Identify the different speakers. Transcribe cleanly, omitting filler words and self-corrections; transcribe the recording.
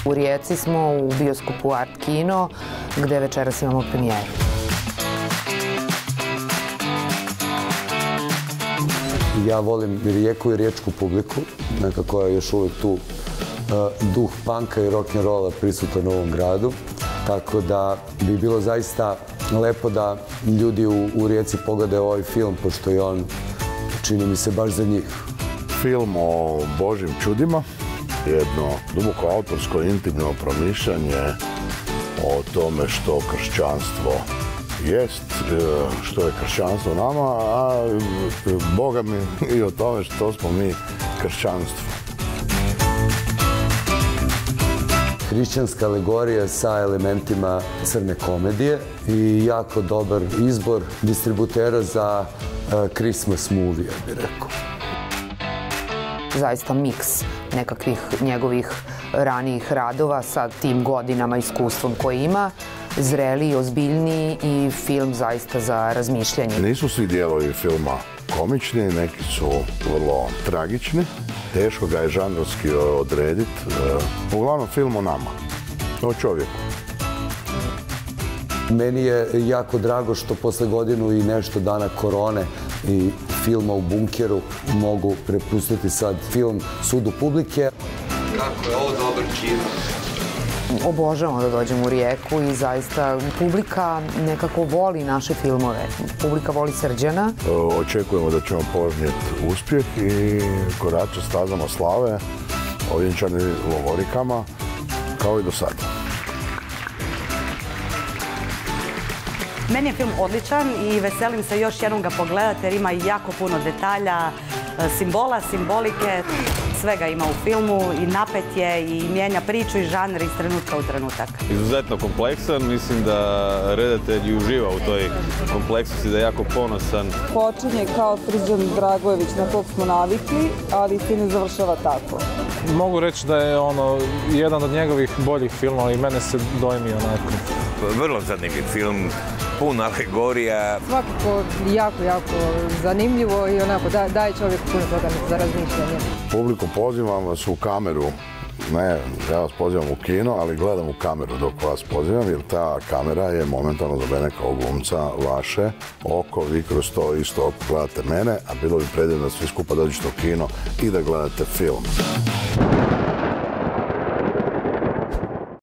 Speaker 1: U Rijeci smo u bioskopu Art Kino, gde večeras imamo premijeru.
Speaker 2: Ja volim Rijeku i riječku publiku, nekako je još uvijek tu duh punka i rock'n'rolla prisutan u ovom gradu. Tako da bi bilo zaista lepo da ljudi u Rijeci pogledaju ovaj film, pošto je on, čini mi se, baš za njih.
Speaker 3: Film o Božjim čudima, jedno duboko autorsko intimno promišljanje o tome što kršćanstvo jest, što je kršćanstvo nama, a Boga mi i o tome što smo mi kršćanstvo.
Speaker 2: Hrišćanska alegorija sa elementima crne komedije i jako dobar izbor distributera za Christmas movie, ja bih rekao.
Speaker 1: Zaista miks nekakvih njegovih ranijih radova sa tim godinama, iskustvom koje ima, zreliji, ozbiljniji i film zaista za razmišljanje.
Speaker 3: Nisu svi dijelovi filma komični, neki su vrlo tragični. Teško ga je žanrovski odrediti. Uglavnom film o nama, o čovjeku.
Speaker 2: Meni je jako drago što posle godinu i nešto dana korone i filma u bunkeru mogu prepustiti sad film sudu publike.
Speaker 4: Kako je ovo dobar kino.
Speaker 1: Obožavamo da dođemo u Rijeku i zaista publika nekako voli naše filmove. Publika voli Srđana.
Speaker 3: Očekujemo da ćemo požnjeti uspjeh i korače stazama slave, ovjenčani lovorikama, kao i do sada.
Speaker 5: Meni je film odličan i veselim se još jednom ga pogledati jer ima jako puno detalja, simbola, simbolike. Svega ima u filmu i napet je i mijenja priču i žanr iz trenutka u trenutak.
Speaker 6: Izuzetno kompleksan, mislim da redatelj uživa u toj kompleksnosti, da je jako ponosan.
Speaker 7: Počinje kao Srđan Dragojević na kog smo navikli, ali se ne završava tako.
Speaker 8: Mogu reći da je jedan od njegovih boljih filmova i mene se dojmi onako.
Speaker 4: Vrlo zanimljiv film, pun alegorija.
Speaker 7: Svakako jako zanimljivo i onako daje čovjeku puno toga za razmišljanje.
Speaker 3: Publiku pozivam vas u kameru. Ne, ja vas pozivam u kino, ali gledam u kameru dok vas pozivam, jer ta kamera je momentalno za mene kao glumca vaše oko, vi kroz to isto oko gledate mene, a bilo bi predivno da svi skupa dođete u kino i da gledate film.